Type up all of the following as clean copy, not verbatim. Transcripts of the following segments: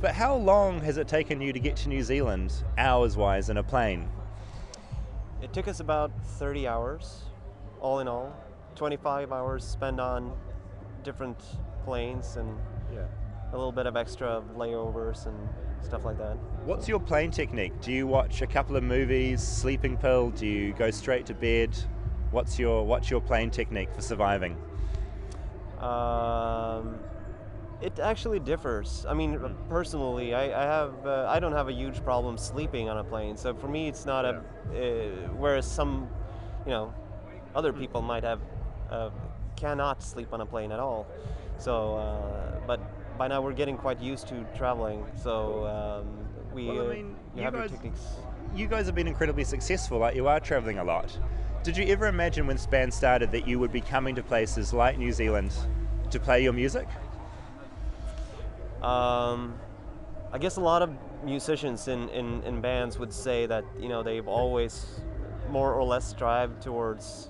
But how long has it taken you to get to New Zealand, hours-wise, in a plane? It took us about 30 hours, all in all. 25 hours spent on different planes and Yeah. a little bit of extra layovers and stuff like that. What's your plane technique? Do you watch a couple of movies, sleeping pill? Do you go straight to bed? What's your plane technique for surviving? Um, it actually differs. I mean, personally, I don't have a huge problem sleeping on a plane. So for me, it's not a. Whereas some, you know, other people might have cannot sleep on a plane at all. So, but by now we're getting quite used to traveling. So we Well, I mean, you have your techniques. you guys have been incredibly successful. Like, you are traveling a lot. Did you ever imagine when Span started that you would be coming to places like New Zealand to play your music? Um, I guess a lot of musicians in bands would say that they've always more or less strive towards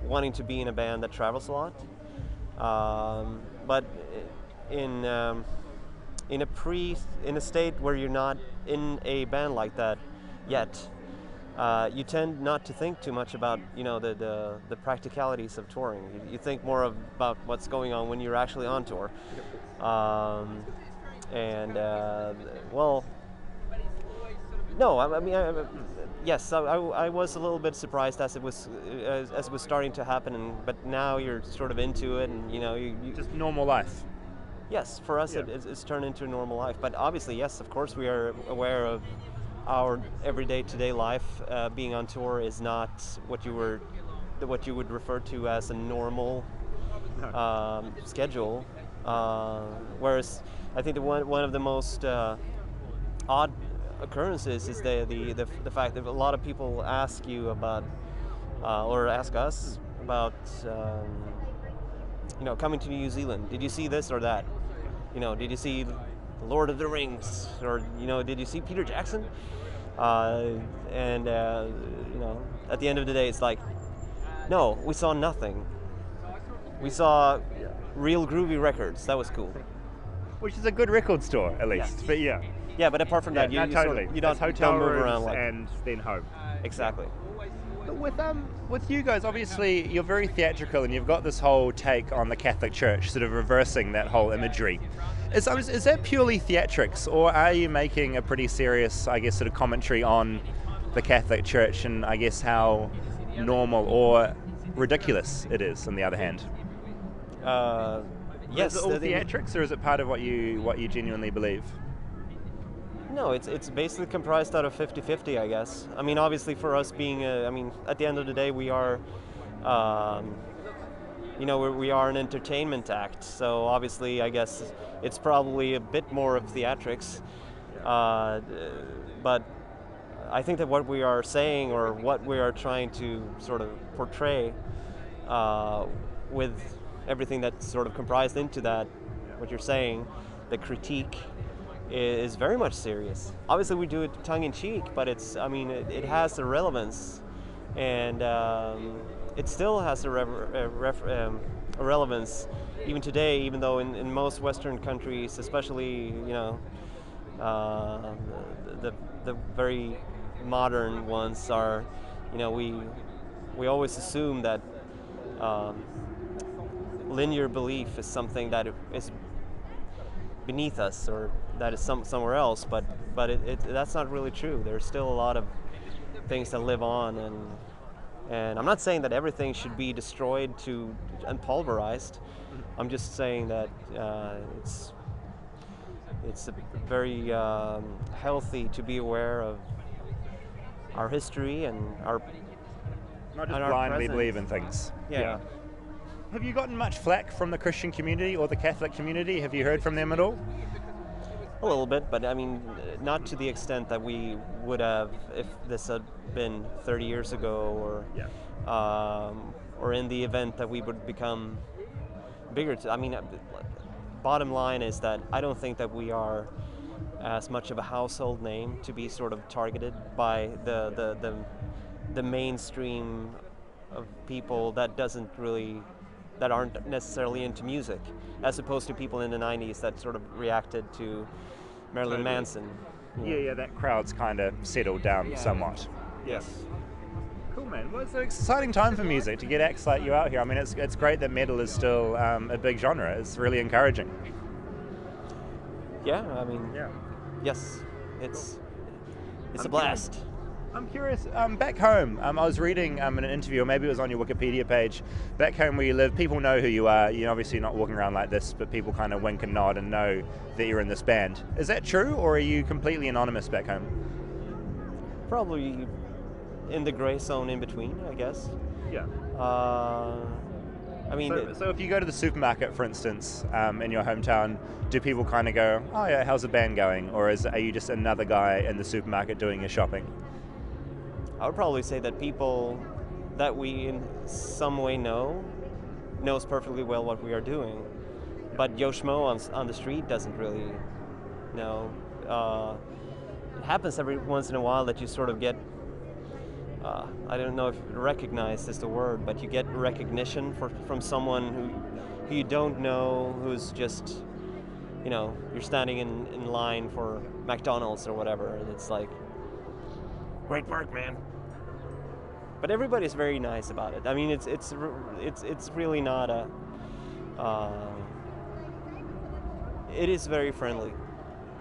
wanting to be in a band that travels a lot. But in in a state where you're not in a band like that yet, you tend not to think too much about the practicalities of touring. You think more about what's going on when you're actually on tour. Um, and well, no, yes, I was a little bit surprised as it was starting to happen, but now you're sort of into it, and you Just normal life. yes, for us Yeah. it's turned into a normal life. But obviously, yes, of course, we are aware of our everyday today life. Being on tour is not what you would refer to as a normal No. schedule. Whereas I think one of the most odd occurrences is the fact that a lot of people ask you about or ask us about coming to New Zealand. Did you see this or that? Did you see Lord of the Rings, or did you see Peter Jackson? Uh, and at the end of the day, it's like, no, we saw nothing. We saw real groovy records. That was cool. Which is a good record store, at least. Yes. But yeah. Yeah, but apart from that, Yeah, you no, sort totally. of, you It's hotel don't move rooms around like and then home. exactly. But with you guys, obviously you're very theatrical, and you've got this whole take on the Catholic Church, sort of reversing that whole imagery. Is that purely theatrics, or are you making a pretty serious, I guess, sort of commentary on the Catholic Church and I guess how normal or ridiculous it is? On the other hand, Yes, is it all the- theatrics, or is it part of what you genuinely believe? No, it's basically comprised out of 50-50, I guess. I mean, obviously for us being, at the end of the day, we are, we are an entertainment act. So obviously, I guess it's probably a bit more of theatrics. But I think that what we are saying, or what we are trying to sort of portray with everything that's sort of comprised into that, what you're saying, the critique is very much serious. Obviously, we do it tongue in cheek, but it has a relevance, and it still has a relevance even today. Even though in most Western countries, especially uh, the very modern ones, are we always assume that um, linear belief is something that is beneath us, or that is somewhere else, but that's not really true. There's still a lot of things that live on, and I'm not saying that everything should be destroyed and pulverized. I'm just saying that it's very healthy to be aware of our history and our Not just and our blindly present. believe in things. Yeah. Have you gotten much flack from the Christian community or the Catholic community? Have you heard from them at all? A little bit, but I mean, not to the extent that we would have if this had been 30 years ago, or in the event that we would become bigger. Bottom line is that I don't think that we are as much of a household name to be sort of targeted by the mainstream of people that doesn't really that aren't necessarily into music, as opposed to people in the 90s that sort of reacted to Marilyn Totally. Manson. Yeah, that crowd's kind of settled down somewhat. Yes. Cool, man. Well, it's an exciting time for music to get acts like you out here. I mean, it's great that metal is still a big genre. It's really encouraging. Yeah, I mean, Yeah. yes, it's I'm a blast. I'm curious, back home, I was reading in an interview, or maybe it was on your Wikipedia page, back home where you live, people know who you are. You're obviously not walking around like this, but people kind of wink and nod and know that you're in this band. Is that true, or are you completely anonymous back home? Probably in the gray zone in between, I guess. Yeah. I mean, So if you go to the supermarket, for instance, in your hometown, do people kind of go, oh yeah, how's the band going? Or are you just another guy in the supermarket doing your shopping? I would probably say that people that we in some way knows perfectly well what we are doing, but Joe Schmo on the street doesn't really know. It happens every once in a while that you sort of get, I don't know if recognized is the word, but you get recognition from someone who you don't know, who's just, you're standing in line for McDonald's or whatever, and it's like, great work, man. But everybody's very nice about it. I mean, it's really not a. It is very friendly.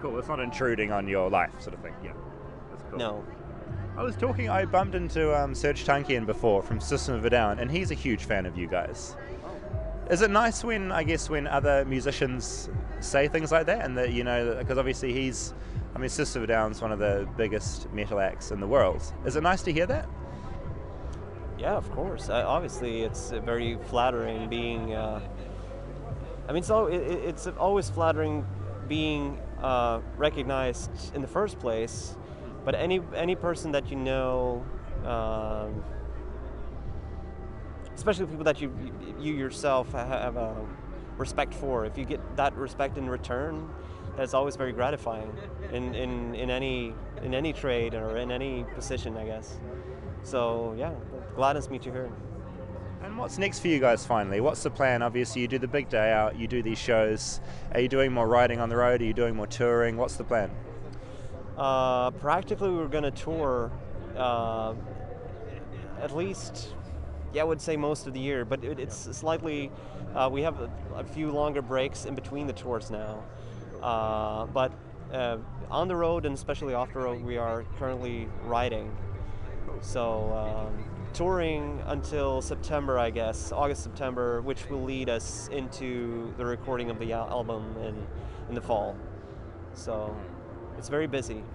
Cool, it's not intruding on your life, sort of thing. Yeah, that's cool. No. I bumped into Serge Tankian before from System of a Down, and he's a huge fan of you guys. Is it nice when other musicians say things like that, and that, because obviously System of a Down's one of the biggest metal acts in the world. Is it nice to hear that? Yeah, of course. Obviously, it's very flattering being. It's always flattering being recognized in the first place. But any person that you know, especially people that you yourself have respect for, if you get that respect in return, that's always very gratifying in any trade or in any position, I guess. So yeah, it gladdens me to hear. And what's next for you guys finally? What's the plan? Obviously you do the big day out, you do these shows. Are you doing more riding on the road? Are you doing more touring? What's the plan? Practically we're going to tour at least, I would say most of the year, but it's slightly, we have a few longer breaks in between the tours now. But on the road, and especially off the road, we are currently riding. So touring until September, I guess, August, September, which will lead us into the recording of the album in the fall. So it's very busy.